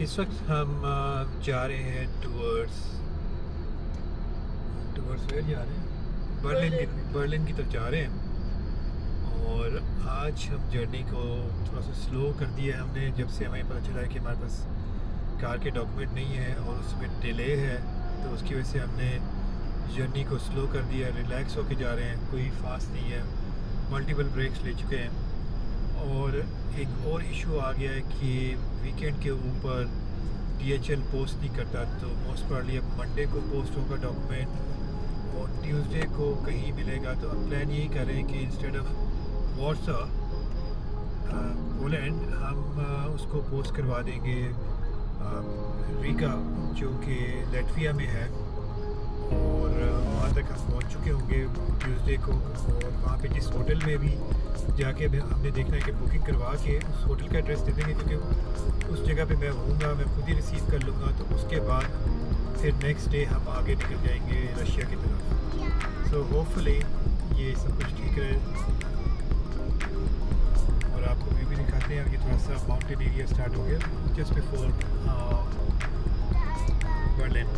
इस वक्त हम जा रहे हैं टूवर्ड्स वेयर जा रहे हैं, बर्लिन की तरफ जा रहे हैं। और आज हम जर्नी को थोड़ा सा स्लो कर दिया है हमने, जब से हमें पता चला है कि हमारे पास कार के डॉक्यूमेंट नहीं है और उसमें डिले है, तो उसकी वजह से हमने जर्नी को स्लो कर दिया। रिलैक्स होके जा रहे हैं, कोई फास्ट नहीं है, मल्टीपल ब्रेक्स ले चुके हैं। और एक और इशू आ गया है कि वीकेंड के ऊपर DHL पोस्ट नहीं करता, तो मोस्ट प्रॉब्ली अब मंडे को पोस्ट होगा डॉक्यूमेंट और ट्यूसडे को कहीं मिलेगा। तो अब प्लान यही कर रहे हैं कि इंस्टेड ऑफ वार्सा पोलैंड हम उसको पोस्ट करवा देंगे रीगा, जो कि लैटविया में है। और वहाँ तक हम पहुँच चुके होंगे ट्यूसडे को। और वहाँ पे जिस होटल में भी जाके हमने देखना है कि बुकिंग करवा के उस होटल का एड्रेस दे देंगे, क्योंकि उस जगह पे मैं होऊंगा, मैं खुद ही रिसीव कर लूँगा। तो उसके बाद फिर नेक्स्ट डे हम आगे निकल जाएंगे रशिया की तरफ। सो होपफुली ये सब कुछ ठीक रहे। और आपको भी दिखाते हैं, ये थोड़ा सा माउंटेन एरिया स्टार्ट हो गया just before Berlin.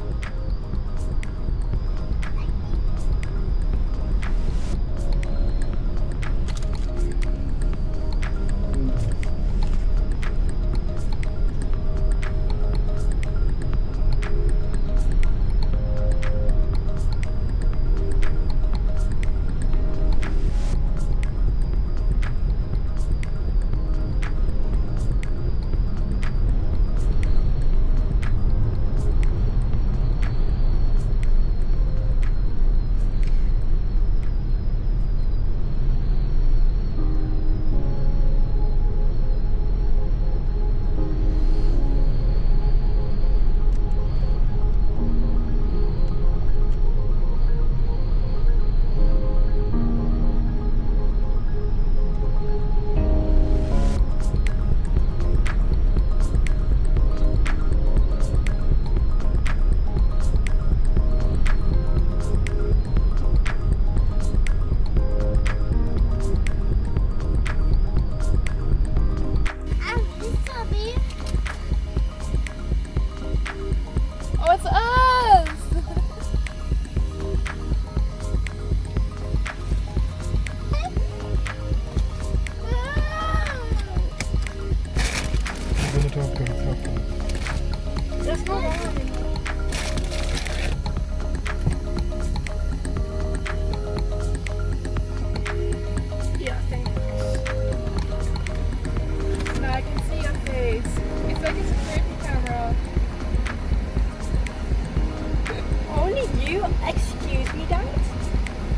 Excuse me, Dad?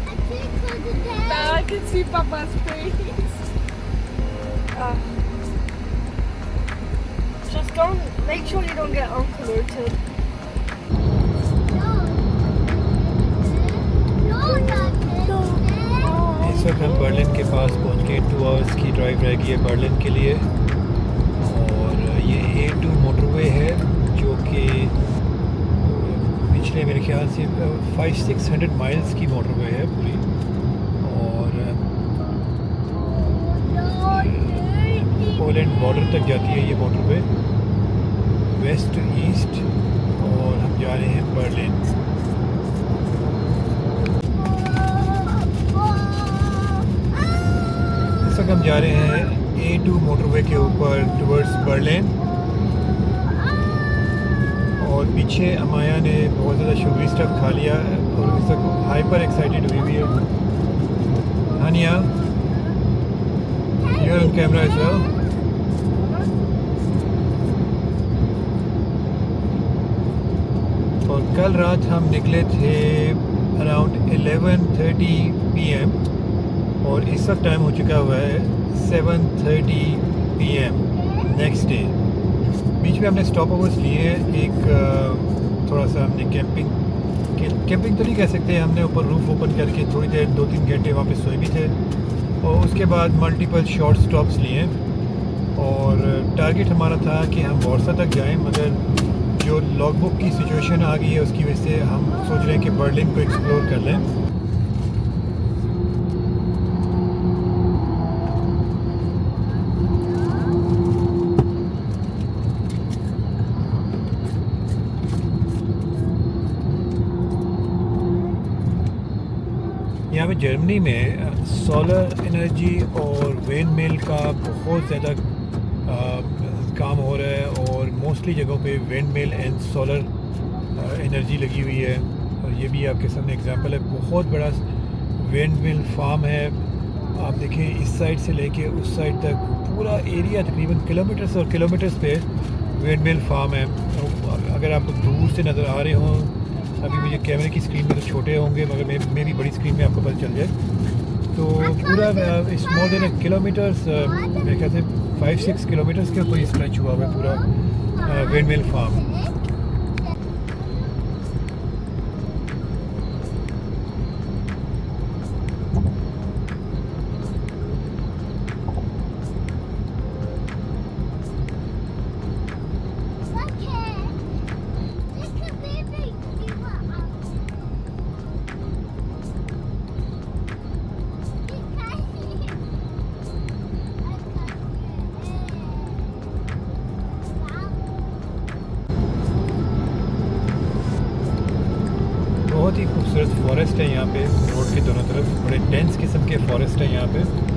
I can't close the door. Now I can see Papa's face. Just don't, make sure you don't get unpolluted. इस वक्त हम बर्लिन के पास पहुंच गए। 2 आवर्स की ड्राइव रह गई है बर्लिन के लिए। और ये A2 मोटरवे है, जो कि पिछले मेरे ख्याल से 500-600 माइल्स की मोटरवे है पूरी। और पोलैंड बॉर्डर तक जाती है ये मोटरवे, वेस्ट टू ईस्ट। और हम जा रहे हैं बर्लिन। इस वक्त हम जा रहे हैं A2 मोटरवे के ऊपर टुवर्ड्स बर्लिन। और पीछे अमाया ने बहुत ज़्यादा शुगरी स्टफ खा लिया है और इस वक्त हाइपर एक्साइटेड हुई हुई है। Hania, you are on camera as well. और कल रात हम निकले थे अराउंड 11:30 PM और इस वक्त टाइम हो चुका हुआ है 7:30 PM नेक्स्ट डे। बीच में हमने स्टॉप ओवर्स लिए हैं। एक थोड़ा सा हमने कैंपिंग तो नहीं कह सकते, हमने ऊपर रूफ ओपन करके थोड़ी देर 2-3 घंटे वहाँ पे सोए भी थे। और उसके बाद मल्टीपल शॉर्ट स्टॉप्स लिए। और टारगेट हमारा था कि हम वार्सा तक जाएं, मगर जो लॉगबुक की सिचुएशन आ गई है उसकी वजह से हम सोच रहे हैं कि बर्लिन को एक्सप्लोर कर लें। पे जर्मनी में सोलर एनर्जी और विंड मिल का बहुत ज़्यादा काम हो रहा है और मोस्टली जगहों पे wind mill and solar energy लगी हुई है। और ये भी आपके सामने एग्जांपल है, बहुत बड़ा विंड मिल फार्म है। आप देखें इस साइड से लेके उस साइड तक पूरा एरिया तकरीबन किलोमीटर्स और किलोमीटर्स पे विंड मिल फार्म है। अगर आप दूर से नज़र आ रहे हों, अभी मुझे कैमरे की स्क्रीन में तो छोटे होंगे मगर मैं भी बड़ी स्क्रीन में आपको पता चल जाए तो पूरा इस मोर देन किलोमीटर्स मेरे ख्याल से 5-6 किलोमीटर्स के ऊपर स्ट्रेच हुआ हुआ है पूरा विंड मिल फार्म। बहुत ही खूबसूरत फॉरेस्ट है यहाँ पे, रोड के दोनों तरफ बड़े डेंस किस्म के फॉरेस्ट हैं यहाँ पे।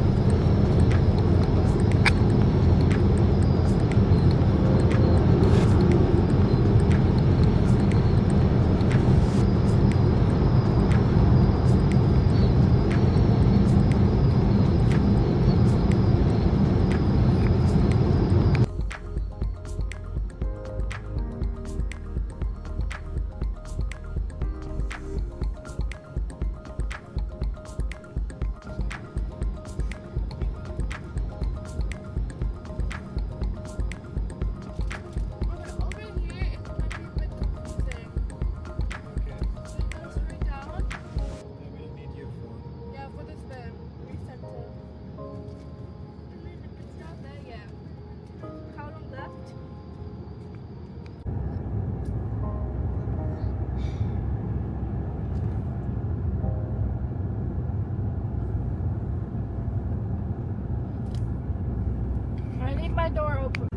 My door open.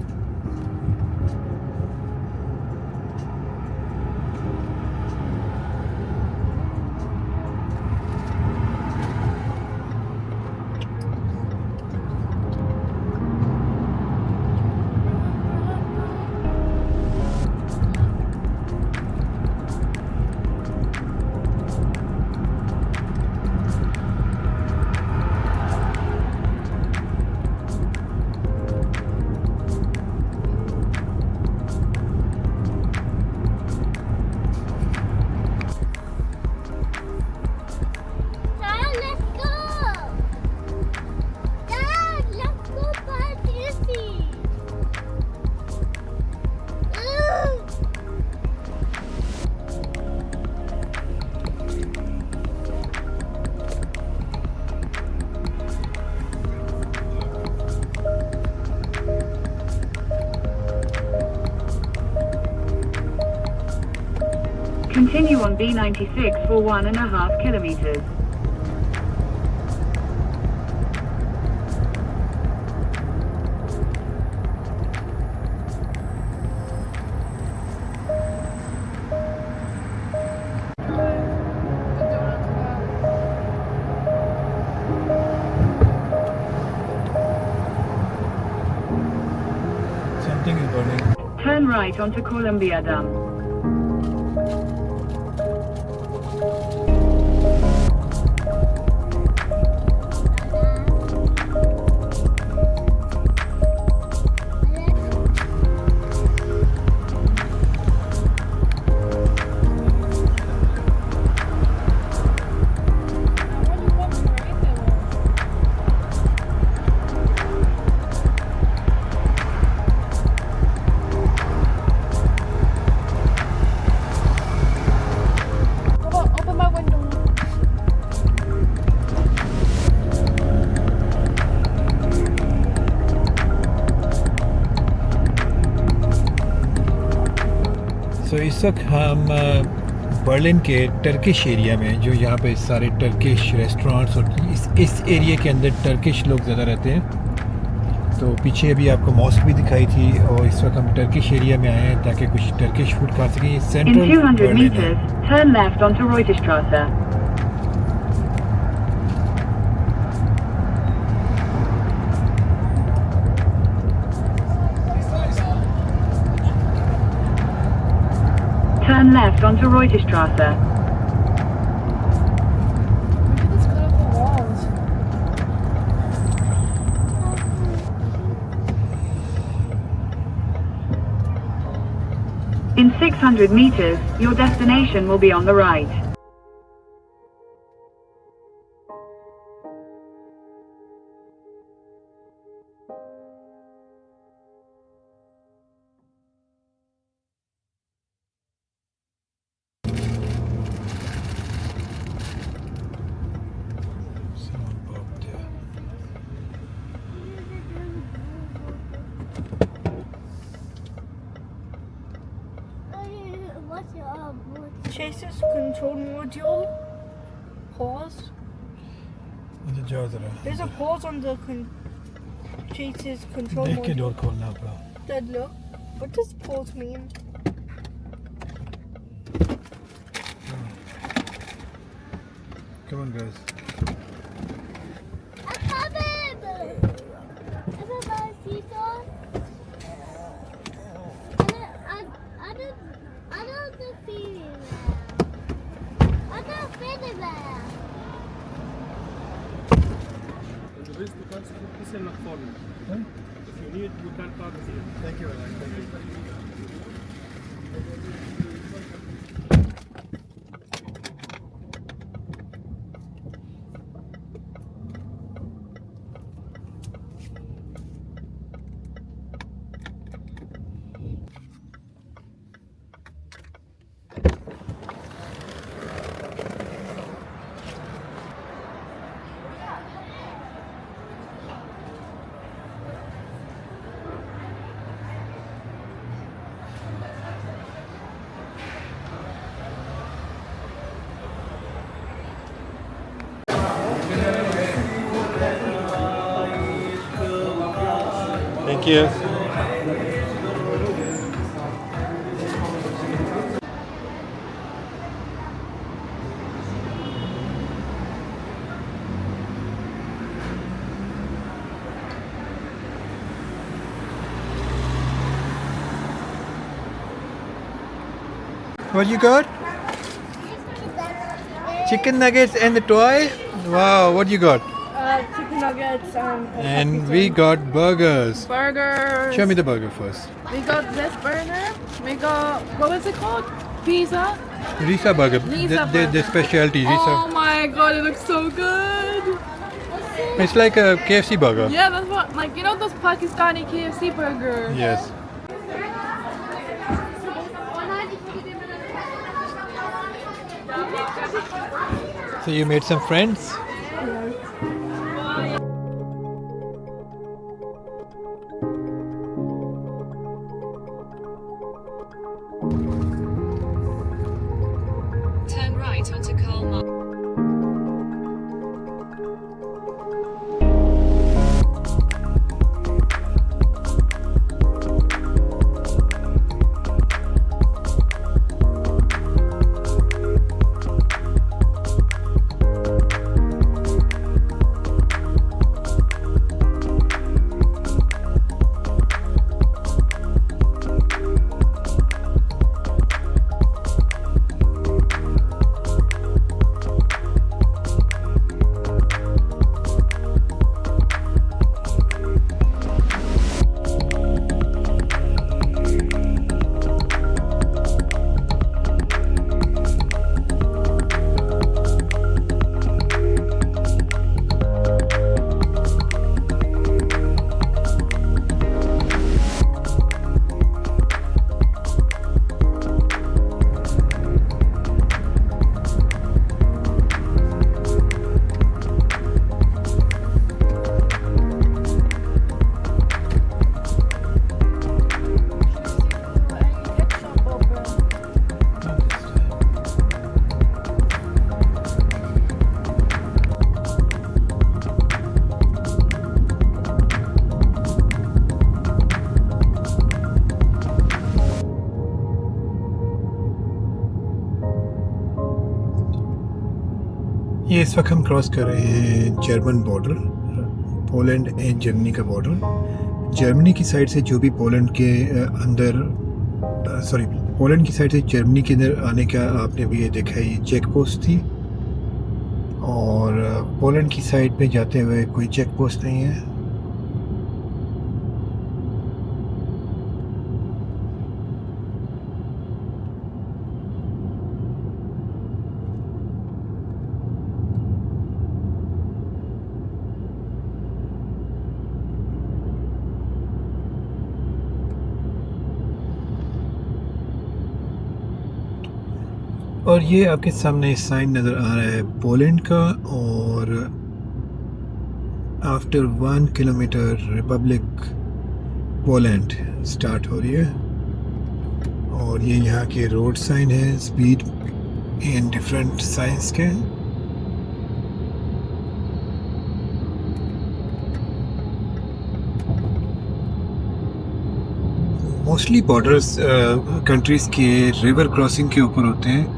Continue on B96 for 1.5 kilometers. Something is burning. Turn right onto Columbia Dam. तो इस वक्त हम बर्लिन के टर्किश एरिया में, जो यहाँ पे सारे टर्किश रेस्टोरेंट्स और इस एरिया के अंदर टर्किश लोग ज़्यादा रहते हैं। तो पीछे अभी आपको मॉस्क भी दिखाई थी और इस वक्त हम टर्किश एरिया में आए हैं ताकि कुछ टर्किश फूड खा सकें। ये In सेंट्रल 200 बर्लिन है। meters, turn left onto Reuterstrasse. Turn left onto Reuterstrasse. Look at these beautiful walls. In 600 meters, your destination will be on the right. Someone popped there. What's your Chase's control module. Pause. अच्छा जाओ जरा There's a pause on the Chase's control देख के module. Door खोलना अपना Dad, look. What does pause mean? Come on guys. Du willst, du kannst ein bisschen nach vorne. If you need, you can park here. Thank you. Thank you. What you got? Chicken nuggets and the toy? Wow, what you got? Chicken nuggets And we got burgers. burgers. Show me the burger first. We got this burger. We got, what was it called? Pizza. Risa burger. Risa the burger. specialty Oh Risa. my god, it looks so good. It's like a KFC burger. Yeah, that's what, like, you know those Pakistani KFC burgers? Yes. So you made some friends? Turn right onto Karl Marx. ये इस वक्त हम cross कर रहे हैं German border, Poland and Germany का border. Germany की side से जो भी पोलैंड के अंदर सॉरी पोलैंड की साइड से जर्मनी के अंदर आने का आपने भी ये देखा है, ये चेक पोस्ट थी। और पोलैंड की साइड पे जाते हुए कोई चेक पोस्ट नहीं है। और ये आपके सामने साइन नज़र आ रहा है पोलैंड का, और after 1 kilometre Republic Poland start हो रही है। और ये यहाँ के रोड साइन है, स्पीड इन डिफरेंट साइंस के। मोस्टली बॉर्डर्स कंट्रीज़ के रिवर क्रॉसिंग के ऊपर होते हैं।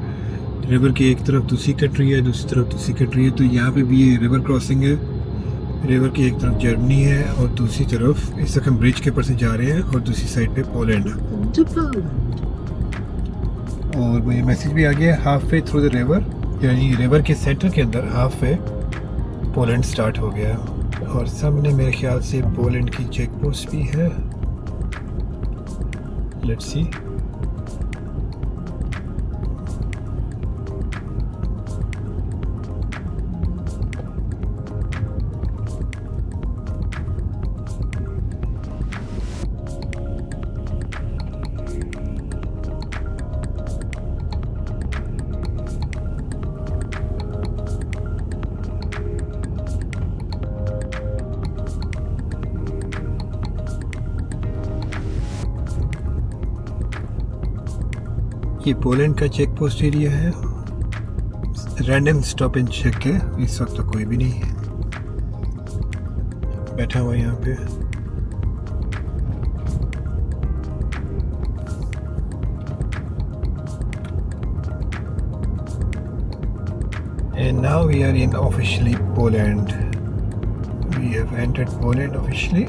रिवर की एक तरफ दूसरी कंट्री है, दूसरी तरफ दूसरी कंट्री है, तो यहाँ पे भी ये रिवर क्रॉसिंग है। रिवर की एक तरफ जर्मनी है और दूसरी तरफ इस तक हम ब्रिज के ऊपर से जा रहे हैं, और दूसरी साइड पे पोलैंड है। और वो ये मैसेज भी आ गया, half way through the river, यानी रिवर के सेंटर के अंदर हाफ वे पोलैंड स्टार्ट हो गया। और सामने मेरे ख्याल से पोलैंड की चेक पोस्ट भी है। Let's see. ये पोलैंड का चेक पोस्ट एरिया है। रैंडम स्टॉप एंड चेक है, इस वक्त तो कोई भी नहीं है बैठा हुआ यहाँ पे। And now we are in officially Poland. We have entered Poland officially.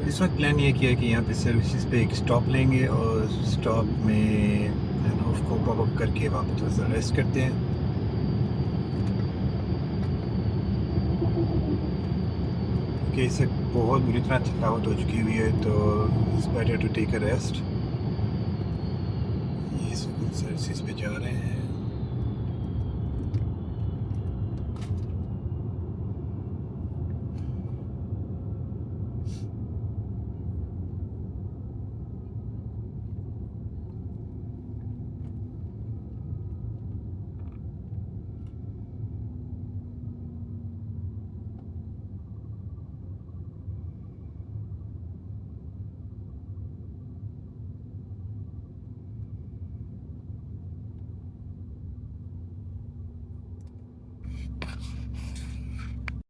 इस वक्त प्लान ये किया कि यहाँ पे सर्विसेज पे एक स्टॉप लेंगे और स्टॉप में रूफ को पॉप अप करके वहाँ पे थोड़ा सा रेस्ट करते हैं। क्योंकि इस वक्त बहुत बुरी तरह थकावट हो चुकी हुई है, तो it's better to take a rest. इस वक्त सर्विसेज पे जा रहे हैं।